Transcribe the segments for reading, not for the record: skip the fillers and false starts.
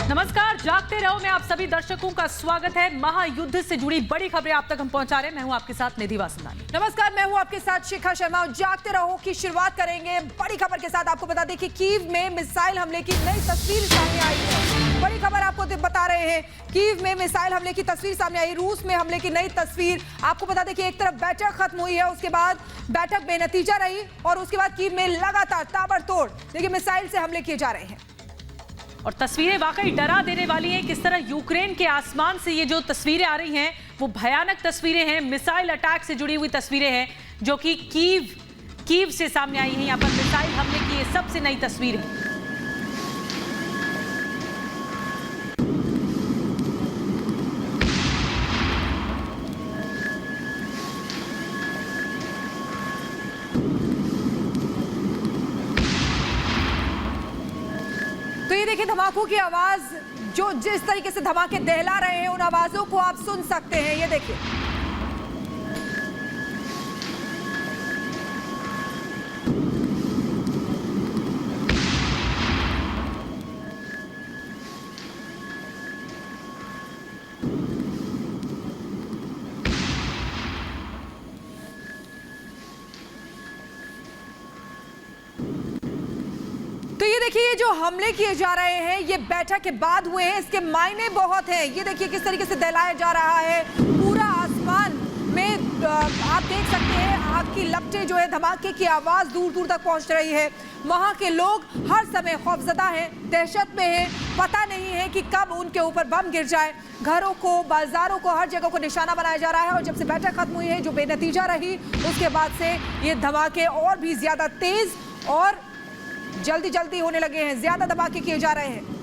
नमस्कार, जागते रहो में आप सभी दर्शकों का स्वागत है। महायुद्ध से जुड़ी बड़ी खबरें आप तक हम पहुंचा रहे हैं। मैं हूं आपके साथ निधि वासंदानी। नमस्कार, मैं हूं आपके साथ शिखा शर्मा। जागते रहो की शुरुआत करेंगे बड़ी खबर के साथ। आपको बता दें कि कीव में मिसाइल हमले की नई तस्वीर सामने आई है। बड़ी खबर आपको बता रहे हैं, कीव में मिसाइल हमले की तस्वीर सामने आई। रूस में हमले की नई तस्वीर। आपको बता दें कि एक तरफ बैठक खत्म हुई है, उसके बाद बैठक बेनतीजा रही और उसके बाद कीव में लगातार ताबड़तोड़ देखिए मिसाइल से हमले किए जा रहे हैं और तस्वीरें वाकई डरा देने वाली हैं। किस तरह यूक्रेन के आसमान से ये जो तस्वीरें आ रही हैं वो भयानक तस्वीरें हैं। मिसाइल अटैक से जुड़ी हुई तस्वीरें हैं जो कि कीव से सामने आई हैं। यहाँ पर मिसाइल हमले की ये सबसे नई तस्वीर है। तो ये देखिए धमाकों की आवाज, जो जिस तरीके से धमाके दहला रहे हैं उन आवाजों को आप सुन सकते हैं। ये देखिए तो ये देखिए ये जो हमले किए जा रहे हैं ये बैठक के बाद हुए हैं। इसके मायने बहुत हैं। ये देखिए किस तरीके से दहलाया जा रहा है। पूरा आसमान में आप देख सकते हैं आग की लपटें जो है, धमाके की आवाज दूर दूर तक पहुंच रही है। वहां के लोग हर समय खौफजदा हैं, दहशत में हैं। पता नहीं है कि कब उनके ऊपर बम गिर जाए। घरों को, बाजारों को, हर जगह को निशाना बनाया जा रहा है। और जब से बैठक खत्म हुई है जो बेनतीजा रही, उसके बाद से ये धमाके और भी ज्यादा तेज और जल्दी जल्दी होने लगे हैं। ज्यादा धमाके किए जा रहे हैं।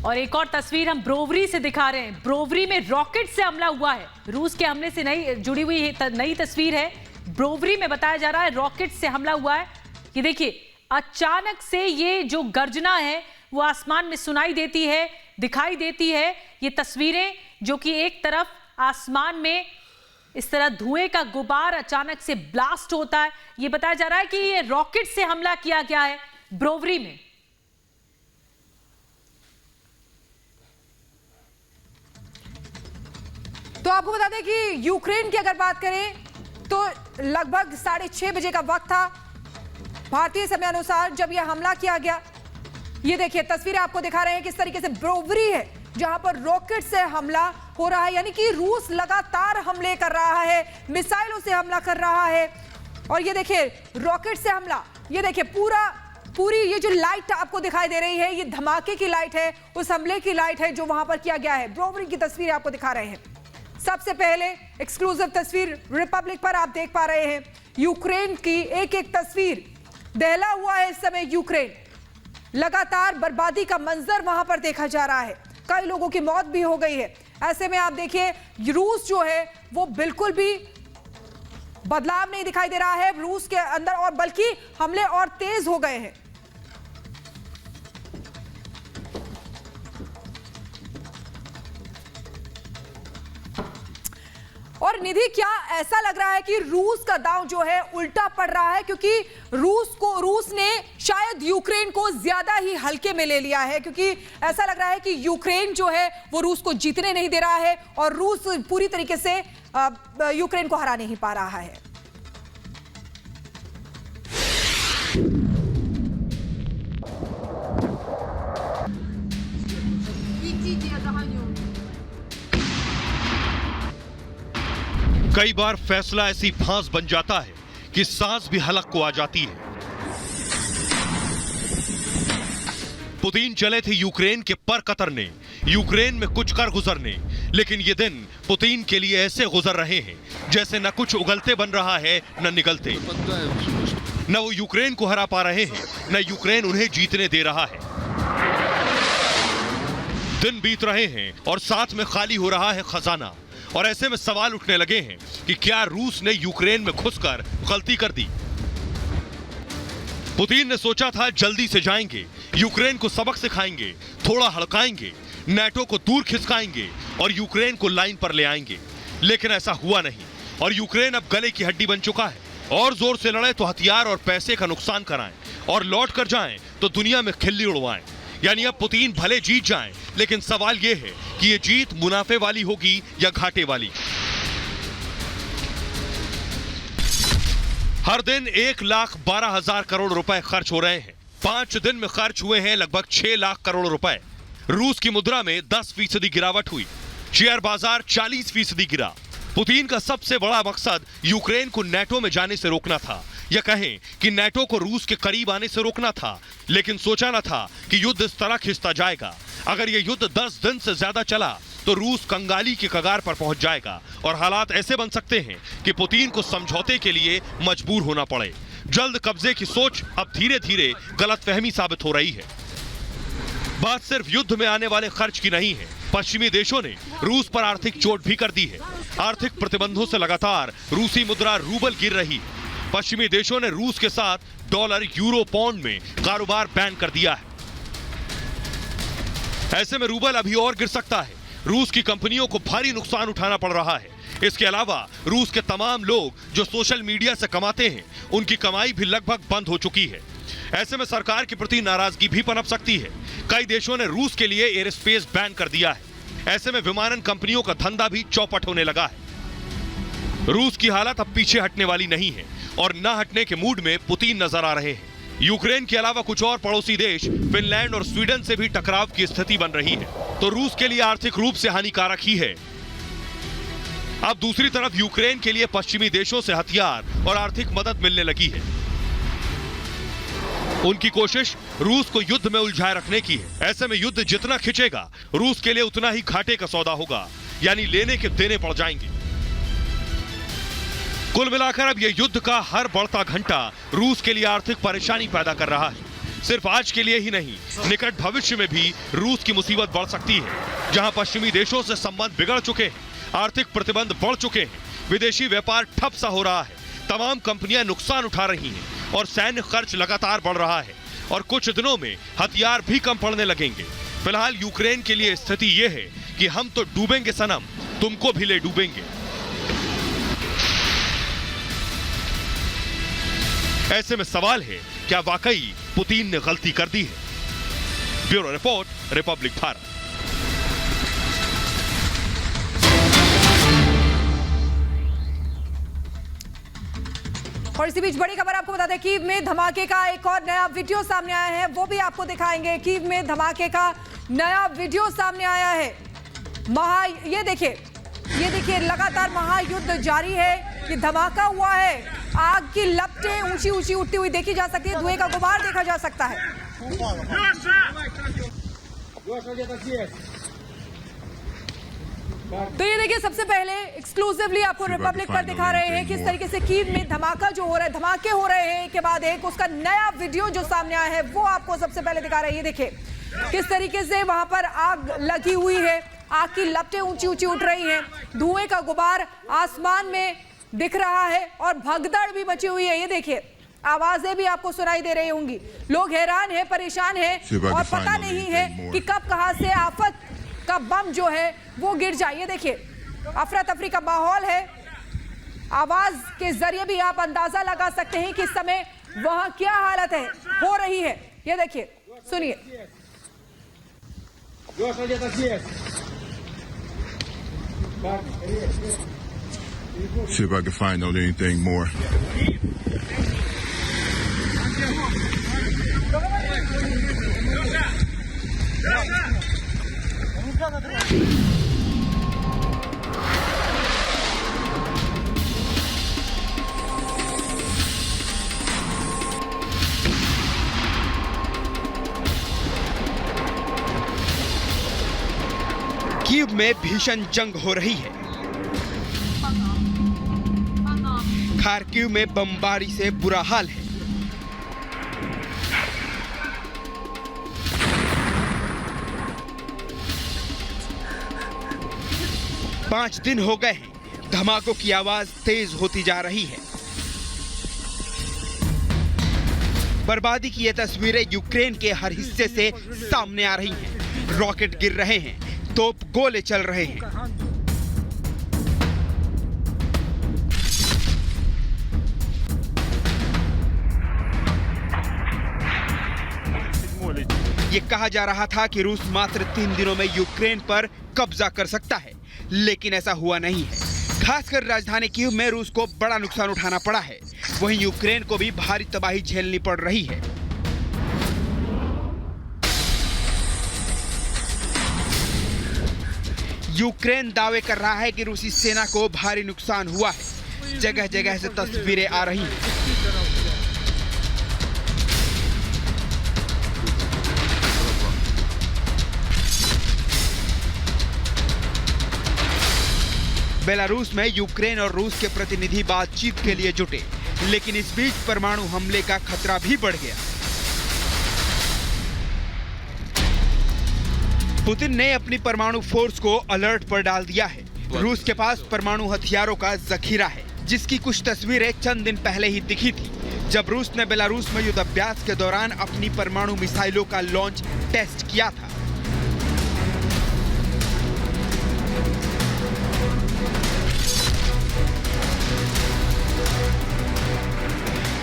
और एक और तस्वीर हम ब्रोवरी से दिखा रहे हैं। ब्रोवरी में रॉकेट से हमला हुआ है। रूस के हमले से जुड़ी हुई नई तस्वीर है। ब्रोवरी में बताया जा रहा है रॉकेट से हमला हुआ है। ये देखिए अचानक से ये जो गर्जना है वो आसमान में सुनाई देती है, दिखाई देती है। ये तस्वीरें जो कि एक तरफ आसमान में इस तरह धुएं का गुबार अचानक से ब्लास्ट होता है। ये बताया जा रहा है कि ये रॉकेट से हमला किया गया है ब्रोवरी में। तो आपको बता दें कि यूक्रेन की अगर बात करें तो लगभग 6:30 बजे का वक्त था भारतीय समय अनुसार जब यह हमला किया गया। ये देखिए तस्वीरें आपको दिखा रहे हैं किस तरीके से ब्रोवरी है जहां पर रॉकेट से हमला हो रहा है। यानी कि रूस लगातार हमले कर रहा है, मिसाइलों से हमला कर रहा है। और ये देखिए रॉकेट से हमला, ये देखिए पूरी ये जो लाइट आपको दिखाई दे रही है ये धमाके की लाइट है, उस हमले की लाइट है जो वहां पर किया गया है। ब्रोवरी की तस्वीर आपको दिखा रहे हैं। सबसे पहले एक्सक्लूसिव तस्वीर रिपब्लिक पर आप देख पा रहे हैं। यूक्रेन की एक एक तस्वीर, दहला हुआ है इस समय यूक्रेन। लगातार बर्बादी का मंजर वहां पर देखा जा रहा है। कई लोगों की मौत भी हो गई है। ऐसे में आप देखिए रूस जो है वो बिल्कुल भी बदलाव नहीं दिखाई दे रहा है रूस के अंदर, और बल्कि हमले और तेज हो गए हैं। और निधि, क्या ऐसा लग रहा है कि रूस का दांव जो है उल्टा पड़ रहा है? क्योंकि रूस ने शायद यूक्रेन को ज्यादा ही हल्के में ले लिया है, क्योंकि ऐसा लग रहा है कि यूक्रेन जो है वो रूस को जीतने नहीं दे रहा है और रूस पूरी तरीके से यूक्रेन को हरा नहीं पा रहा है। कई बार फैसला ऐसी फांस बन जाता है कि सांस भी हलक को आ जाती है। पुतिन चले थे यूक्रेन के पर कतरने, यूक्रेन में कुछ कर गुजरने, लेकिन ये दिन पुतिन के लिए ऐसे गुजर रहे हैं जैसे न कुछ उगलते बन रहा है न निगलते। न वो यूक्रेन को हरा पा रहे हैं न यूक्रेन उन्हें जीतने दे रहा है। दिन बीत रहे हैं और साथ में खाली हो रहा है खजाना। और ऐसे में सवाल उठने लगे हैं कि क्या रूस ने यूक्रेन में घुसकर गलती कर दी? पुतिन ने सोचा था जल्दी से जाएंगे, यूक्रेन को सबक सिखाएंगे, थोड़ा हड़काएंगे, नाटो को दूर खिसकाएंगे और यूक्रेन को लाइन पर ले आएंगे। लेकिन ऐसा हुआ नहीं और यूक्रेन अब गले की हड्डी बन चुका है। और जोर से लड़े तो हथियार और पैसे का नुकसान कराएं और लौट कर जाएं तो दुनिया में खिल्ली उड़वाएं। यानी अब पुतिन भले जीत जाएं, लेकिन सवाल यह है कि यह जीत मुनाफे वाली होगी या घाटे वाली। हर दिन 1,12,000 करोड़ रुपए खर्च हो रहे हैं। 5 दिन में खर्च हुए हैं लगभग 6 लाख करोड़ रुपए। रूस की मुद्रा में 10% गिरावट हुई। शेयर बाजार 40% गिरा। पुतिन का सबसे बड़ा मकसद यूक्रेन को नेटो में जाने से रोकना था, या कहें कि नेटो को रूस के करीब आने से रोकना था। लेकिन सोचा न था कि युद्ध इस तरह खिंचता जाएगा। अगर यह युद्ध 10 दिन से ज्यादा चला तो रूस कंगाली की कगार पर पहुंच जाएगा और हालात ऐसे बन सकते हैं कि पुतिन को समझौते के लिए मजबूर होना पड़े। जल्द कब्जे की सोच अब धीरे धीरे गलतफहमी साबित हो रही है। बात सिर्फ युद्ध में आने वाले खर्च की नहीं है। पश्चिमी देशों ने रूस पर आर्थिक चोट भी कर दी है। आर्थिक प्रतिबंधों से लगातार रूसी मुद्रा रूबल गिर रही है। पश्चिमी देशों ने रूस के साथ डॉलर, यूरो, पाउंड में कारोबार बैन कर दिया है। ऐसे में रूबल अभी और गिर सकता है। रूस की कंपनियों को भारी नुकसान उठाना पड़ रहा है। इसके अलावा रूस के तमाम लोग जो सोशल मीडिया से कमाते हैं, उनकी कमाई भी लगभग बंद हो चुकी है। ऐसे में सरकार के प्रति नाराजगी भी पनप सकती है। कई देशों ने रूस के लिए एयर स्पेस बैन कर दिया है। ऐसे में विमानन कंपनियों का धंधा भी चौपट होने लगा है। रूस की हालत अब पीछे हटने वाली नहीं है और न हटने के मूड में पुतिन नजर आ रहे हैं। यूक्रेन के अलावा कुछ और पड़ोसी देश फिनलैंड और स्वीडन से भी टकराव की स्थिति बन रही है, तो रूस के लिए आर्थिक रूप से हानिकारक ही है। अब दूसरी तरफ यूक्रेन के लिए पश्चिमी देशों से हथियार और आर्थिक मदद मिलने लगी है। उनकी कोशिश रूस को युद्ध में उलझाए रखने की है। ऐसे में युद्ध जितना खिंचेगा, रूस के लिए उतना ही घाटे का सौदा होगा, यानी लेने के देने पड़ जाएंगे। कुल मिलाकर अब यह युद्ध का हर बढ़ता घंटा रूस के लिए आर्थिक परेशानी पैदा कर रहा है। सिर्फ आज के लिए ही नहीं, निकट भविष्य में भी रूस की मुसीबत बढ़ सकती है। जहां पश्चिमी देशों से संबंध बिगड़ चुके हैं, आर्थिक प्रतिबंध बढ़ चुके हैं, विदेशी व्यापार ठप सा हो रहा है, तमाम कंपनियां नुकसान उठा रही हैं और सैन्य खर्च लगातार बढ़ रहा है और कुछ दिनों में हथियार भी कम पड़ने लगेंगे। फिलहाल यूक्रेन के लिए स्थिति यह है कि हम तो डूबेंगे सनम, तुमको भी ले डूबेंगे। ऐसे में सवाल है, क्या वाकई पुतिन ने गलती कर दी है? Bureau report, Republic Bharat. और इसी बीच बड़ी खबर आपको बता दें, कीव में धमाके का एक और नया वीडियो सामने आया है, वो भी आपको दिखाएंगे। कीव में धमाके का नया वीडियो सामने आया है। ये देखिए लगातार महायुद्ध जारी है। ये धमाका हुआ है, आग की लपटें ऊंची ऊंची उठती हुई देखी जा सकती है, धुएं का गुबार देखा जा सकता है। तो ये देखिए, सबसे पहले एक्सक्लूसिवली आपको रिपब्लिक पर दिखा रहे हैं किस तरीके से कीव में धमाका जो हो रहा है, धमाके हो रहे हैं के बाद एक उसका नया वीडियो जो सामने आया है वो आपको सबसे पहले दिखा रहे हैं। ये देखिए किस तरीके से वहां पर आग लगी हुई है, आग की लपटें ऊंची ऊंची उठ रही हैं, धुएं का गुबार आसमान में दिख रहा है और भगदड़ भी मची हुई है। ये देखिए, आवाजें भी आपको सुनाई दे रही होंगी। लोग हैरान हैं, परेशान हैं और पता नहीं है कि कब कहां से आफत का बम जो है वो गिर जाए। ये देखिए, अफरा तफरी का माहौल है। आवाज के जरिए भी आप अंदाजा लगा सकते हैं कि इस समय वहां क्या हालत है हो रही है। ये देखिए, सुनिए। See if I can find out anything more. Kyiv में भीषण जंग हो रही है। खार्किव में बमबारी से बुरा हाल है। पांच दिन हो गए हैं, धमाकों की आवाज तेज होती जा रही है। बर्बादी की ये तस्वीरें यूक्रेन के हर हिस्से से सामने आ रही हैं। रॉकेट गिर रहे हैं, तोप गोले चल रहे हैं। ये कहा जा रहा था कि रूस मात्र 3 दिनों में यूक्रेन पर कब्जा कर सकता है, लेकिन ऐसा हुआ नहीं है। खासकर राजधानी कीव में रूस को बड़ा नुकसान उठाना पड़ा है। वहीं यूक्रेन को भी भारी तबाही झेलनी पड़ रही है। यूक्रेन दावे कर रहा है कि रूसी सेना को भारी नुकसान हुआ है। जगह जगह से तस्वीरें आ रही हैं। बेलारूस में यूक्रेन और रूस के प्रतिनिधि बातचीत के लिए जुटे, लेकिन इस बीच परमाणु हमले का खतरा भी बढ़ गया। पुतिन ने अपनी परमाणु फोर्स को अलर्ट पर डाल दिया है। रूस के पास परमाणु हथियारों का जखीरा है, जिसकी कुछ तस्वीरें चंद दिन पहले ही दिखी थी, जब रूस ने बेलारूस में युद्ध अभ्यास के दौरान अपनी परमाणु मिसाइलों का लॉन्च टेस्ट किया था।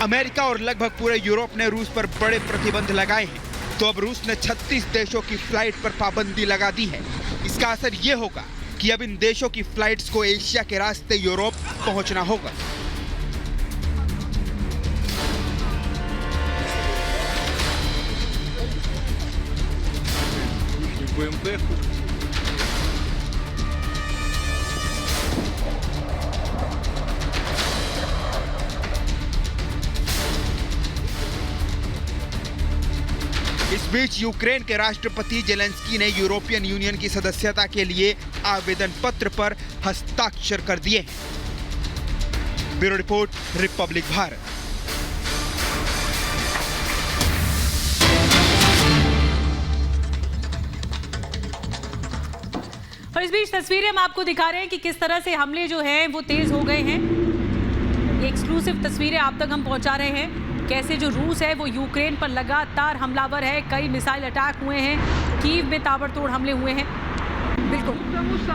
अमेरिका और लगभग पूरे यूरोप ने रूस पर बड़े प्रतिबंध लगाए हैं, तो अब रूस ने 36 देशों की फ्लाइट पर पाबंदी लगा दी है। इसका असर ये होगा कि अब इन देशों की फ्लाइट्स को एशिया के रास्ते यूरोप पहुंचना होगा। इस बीच यूक्रेन के राष्ट्रपति जेलेंस्की ने यूरोपियन यूनियन की सदस्यता के लिए आवेदन पत्र पर हस्ताक्षर कर दिए हैं। Bureau report, Republic Bharat. और इस बीच तस्वीरें हम आपको दिखा रहे हैं कि किस तरह से हमले जो हैं वो तेज हो गए हैं। ये एक्सक्लूसिव तस्वीरें आप तक हम पहुंचा रहे हैं। कैसे जो रूस है वो यूक्रेन पर लगातार हमलावर है। कई मिसाइल अटैक हुए हैं, कीव में ताबड़तोड़ हमले हुए हैं। बिल्कुल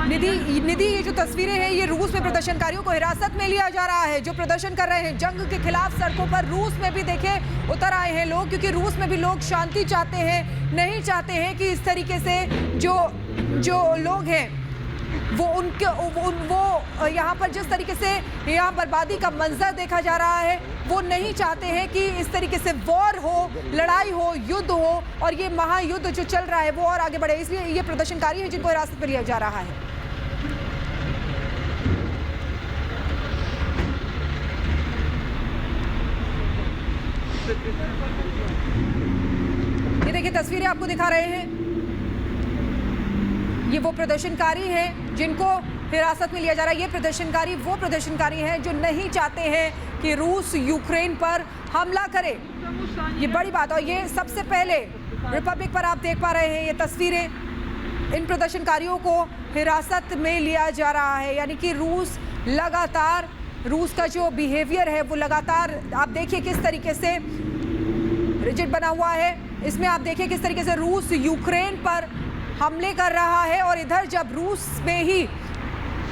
निधि, ये जो तस्वीरें हैं ये रूस में प्रदर्शनकारियों को हिरासत में लिया जा रहा है, जो प्रदर्शन कर रहे हैं जंग के खिलाफ सड़कों पर। रूस में भी देखे उतर आए हैं लोग, क्योंकि रूस में भी लोग शांति चाहते हैं, नहीं चाहते हैं कि इस तरीके से जो लोग हैं वो यहाँ पर जिस तरीके से यहाँ बर्बादी का मंजर देखा जा रहा है, वो नहीं चाहते हैं कि इस तरीके से वॉर हो, लड़ाई हो, युद्ध हो, और ये महायुद्ध जो चल रहा है वो और आगे बढ़े। इसलिए ये प्रदर्शनकारी है जिनको हिरासत में लिया जा रहा है। ये देखिए तस्वीरें आपको दिखा रहे हैं, ये वो प्रदर्शनकारी हैं जिनको हिरासत में लिया जा रहा है। ये प्रदर्शनकारी वो प्रदर्शनकारी हैं जो नहीं चाहते हैं कि रूस यूक्रेन पर हमला करे। ये बड़ी बात। और ये सबसे पहले रिपब्लिक पर आप देख पा रहे हैं ये तस्वीरें। इन प्रदर्शनकारियों को हिरासत में लिया जा रहा है, यानी कि रूस का जो बिहेवियर है वो लगातार आप देखिए किस तरीके से रिजिड बना हुआ है। इसमें आप देखिए किस तरीके से रूस यूक्रेन पर हमले कर रहा है, और इधर जब रूस में ही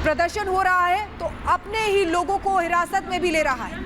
प्रदर्शन हो रहा है तो अपने ही लोगों को हिरासत में भी ले रहा है।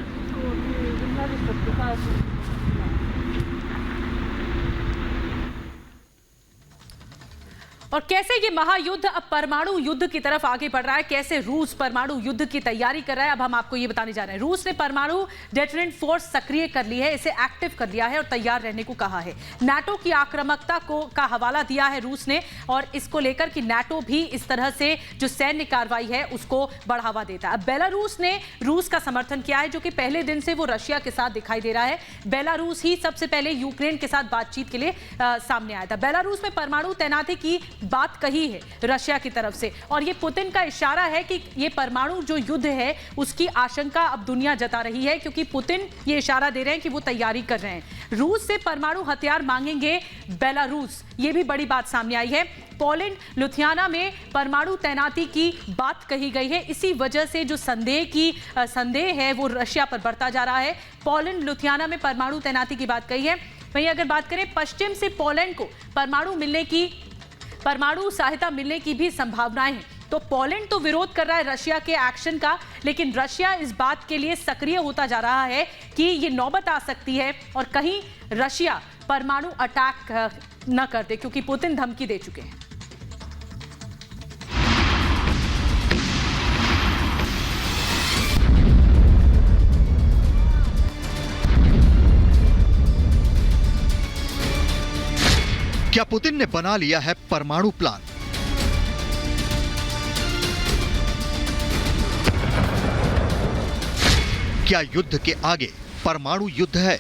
और कैसे ये महायुद्ध अब परमाणु युद्ध की तरफ आगे बढ़ रहा है, कैसे रूस परमाणु युद्ध की तैयारी कर रहा है, अब हम आपको ये बताने जा रहे हैं। रूस ने परमाणु डेटरेंट फोर्स सक्रिय कर ली है, इसे एक्टिव कर लिया है और तैयार रहने को कहा है। नाटो की आक्रामकता का हवाला दिया है रूस ने, और इसको लेकर कि नाटो भी इस तरह से जो सैन्य कार्रवाई है उसको बढ़ावा देता है। अब बेलारूस ने रूस का समर्थन किया है, जो कि पहले दिन से वो रशिया के साथ दिखाई दे रहा है। बेलारूस ही सबसे पहले यूक्रेन के साथ बातचीत के लिए सामने आया था। बेलारूस में परमाणु तैनाती की बात कही है रशिया की तरफ से, और ये पुतिन का इशारा है कि ये परमाणु जो युद्ध है उसकी आशंका अब दुनिया जता रही है, क्योंकि पुतिन ये इशारा दे रहे हैं कि वो तैयारी कर रहे हैं। रूस से परमाणु हथियार मांगेंगे बेलारूस, ये भी बड़ी बात सामने आई है। पोलैंड लुथियाना में परमाणु तैनाती की बात कही गई है। इसी वजह से जो संदेह है वो रशिया पर बढ़ता जा रहा है। पोलैंड लुथियाना में परमाणु तैनाती की बात कही है। वहीं अगर बात करें पश्चिम से पोलैंड को परमाणु सहायता मिलने की भी संभावनाएं हैं। तो पोलैंड तो विरोध कर रहा है रशिया के एक्शन का, लेकिन रशिया इस बात के लिए सक्रिय होता जा रहा है कि ये नौबत आ सकती है और कहीं रशिया परमाणु अटैक न करते, क्योंकि पुतिन धमकी दे चुके हैं। क्या पुतिन ने बना लिया है परमाणु प्लान? क्या युद्ध के आगे परमाणु युद्ध है?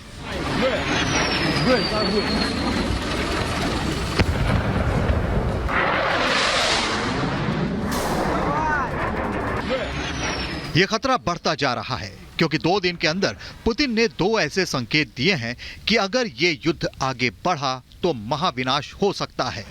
यह खतरा बढ़ता जा रहा है, क्योंकि 2 दिन के अंदर पुतिन ने 2 ऐसे संकेत दिए हैं कि अगर ये युद्ध आगे बढ़ा तो महाविनाश हो सकता है।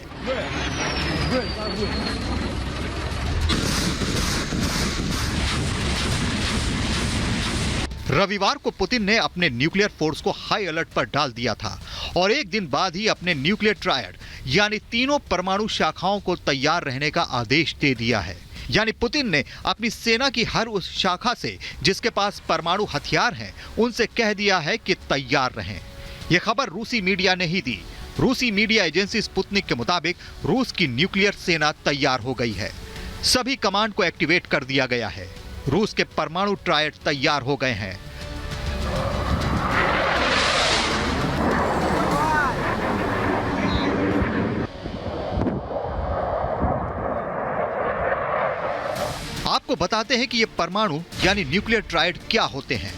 रविवार को पुतिन ने अपने न्यूक्लियर फोर्स को हाई अलर्ट पर डाल दिया था और एक दिन बाद ही अपने न्यूक्लियर ट्रायड यानी तीनों परमाणु शाखाओं को तैयार रहने का आदेश दे दिया है। यानी पुतिन ने अपनी सेना की हर उस शाखा से जिसके पास परमाणु हथियार हैं, उनसे कह दिया है कि तैयार रहें। यह खबर रूसी मीडिया ने ही दी। रूसी मीडिया एजेंसी स्पुतनिक के मुताबिक रूस की न्यूक्लियर सेना तैयार हो गई है। सभी कमांड को एक्टिवेट कर दिया गया है। रूस के परमाणु ट्रायड तैयार हो गए हैं। आपको बताते हैं कि ये परमाणु यानी न्यूक्लियर ट्रायड क्या होते हैं।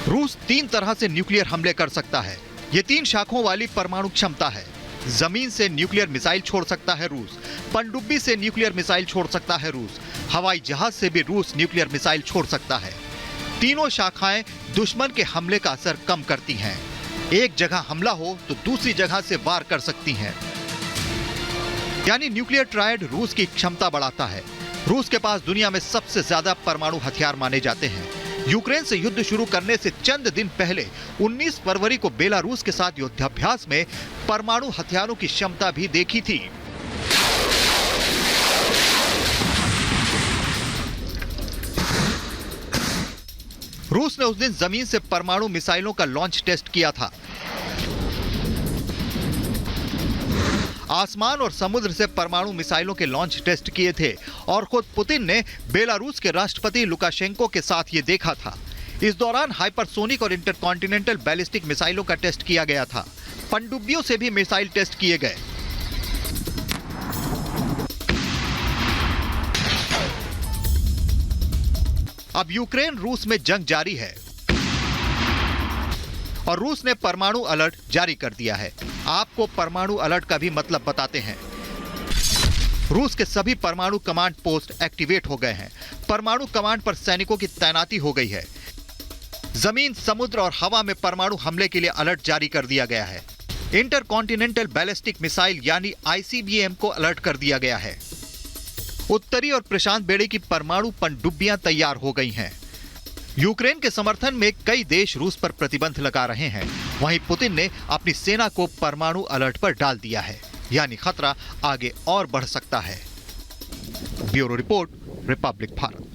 रूस 3 तरह से न्यूक्लियर हमले कर सकता है। ये 3 शाखाओं वाली परमाणु क्षमता है। जमीन से न्यूक्लियर मिसाइल छोड़ सकता है रूस, पनडुब्बी से न्यूक्लियर मिसाइल छोड़ सकता है रूस, हवाई जहाज से भी रूस न्यूक्लियर मिसाइल छोड़ सकता है। तीनों शाखाएं दुश्मन के हमले का असर कम करती हैं। एक जगह हमला हो तो दूसरी जगह से वार कर सकती हैं। यानी न्यूक्लियर ट्रायड रूस की क्षमता बढ़ाता है। रूस के पास दुनिया में सबसे ज्यादा परमाणु हथियार माने जाते हैं। यूक्रेन से युद्ध शुरू करने से चंद दिन पहले 19 फरवरी को बेलारूस के साथ युद्धाभ्यास में परमाणु हथियारों की क्षमता भी देखी थी। रूस ने उस दिन जमीन से परमाणु मिसाइलों का लॉन्च टेस्ट किया था। आसमान और समुद्र से परमाणु मिसाइलों के लॉन्च टेस्ट किए थे और खुद पुतिन ने बेलारूस के राष्ट्रपति लुकाशेंको के साथ ये देखा था। इस दौरान हाइपरसोनिक और इंटरकॉन्टिनेंटल बैलिस्टिक मिसाइलों का टेस्ट किया गया था। पनडुब्बियों से भी मिसाइल टेस्ट किए गए। अब यूक्रेन रूस में जंग जारी है और रूस ने परमाणु अलर्ट जारी कर दिया है। आपको परमाणु अलर्ट का भी मतलब बताते हैं। रूस के सभी परमाणु कमांड पोस्ट एक्टिवेट हो गए हैं। परमाणु कमांड पर सैनिकों की तैनाती हो गई है। जमीन, समुद्र और हवा में परमाणु हमले के लिए अलर्ट जारी कर दिया गया है। इंटरकॉन्टिनेंटल बैलिस्टिक मिसाइल यानी ICBM को अलर्ट कर दिया गया है। उत्तरी और प्रशांत बेड़े की परमाणु पनडुब्बियां तैयार हो गई हैं। यूक्रेन के समर्थन में कई देश रूस पर प्रतिबंध लगा रहे हैं। वहीं पुतिन ने अपनी सेना को परमाणु अलर्ट पर डाल दिया है। यानी खतरा आगे और बढ़ सकता है। Bureau report, Republic Bharat.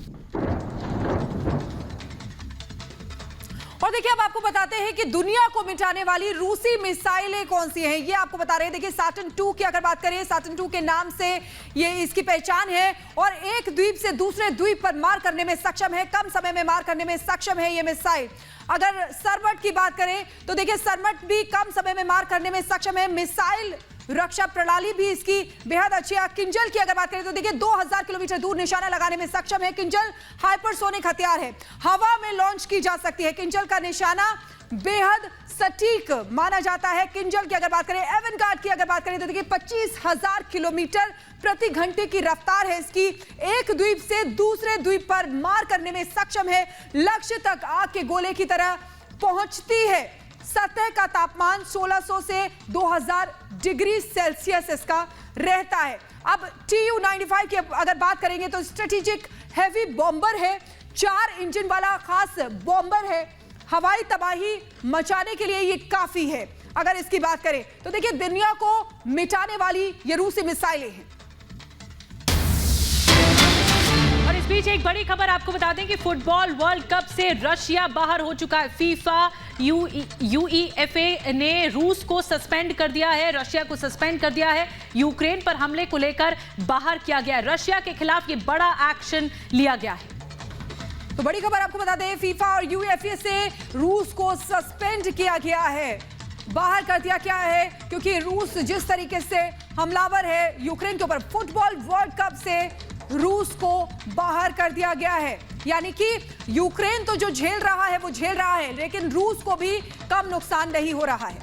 और देखिए, अब आपको बताते हैं कि दुनिया को मिटाने वाली रूसी मिसाइलें कौन सी हैं, ये आपको बता रहे हैं। देखिए, सैटर्न 2 की अगर बात करें, सैटर्न 2 के नाम से ये इसकी पहचान है और एक द्वीप से दूसरे द्वीप पर मार करने में सक्षम है। कम समय में मार करने में सक्षम है ये मिसाइल। अगर सरमट की बात करें तो देखिए, सरमट भी कम समय में मार करने में सक्षम है। मिसाइल रक्षा प्रणाली भी इसकी बेहद अच्छी है। किंजल की अगर बात करें तो देखिए, 2000 किलोमीटर दूर निशाना लगाने में सक्षम है। किंजल हाइपरसोनिक हथियार है, हवा में लॉन्च की जा सकती है। किंजल का निशाना बेहद सटीक माना जाता है। किंजल की अगर बात करें, एवनगार्ड की अगर बात करें तो देखिए 25,000 किलोमीटर प्रति घंटे की रफ्तार है इसकी। एक द्वीप से दूसरे द्वीप पर मार करने में सक्षम है। लक्ष्य तक आग के गोले की तरह पहुंचती है। सतह का तापमान 1600 से 2000 डिग्री सेल्सियस इसका रहता है। अब TU-95 की अगर बात करेंगे तो स्ट्रेटेजिक हैवी बॉम्बर है, 4 इंजन वाला खास बॉम्बर है। हवाई तबाही मचाने के लिए ये काफी है। अगर इसकी बात करें तो देखिए, दुनिया को मिटाने वाली ये रूसी मिसाइलें हैं। और इस बीच बीच एक बड़ी खबर आपको बता दें कि फुटबॉल वर्ल्ड कप से रशिया बाहर हो चुका है। फीफा यूईएफए ने रूस को सस्पेंड कर दिया है, रशिया को सस्पेंड कर दिया है। यूक्रेन पर हमले को लेकर बाहर किया गया, रशिया के खिलाफ ये बड़ा एक्शन लिया गया है। तो बड़ी खबर आपको बता दें, फीफा और यूएफए से रूस को सस्पेंड किया गया है, बाहर कर दिया क्या है, क्योंकि रूस जिस तरीके से हमलावर है यूक्रेन के ऊपर, फुटबॉल वर्ल्ड कप से रूस को बाहर कर दिया गया है। यानी कि यूक्रेन तो जो झेल रहा है वो झेल रहा है, लेकिन रूस को भी कम नुकसान नहीं हो रहा है।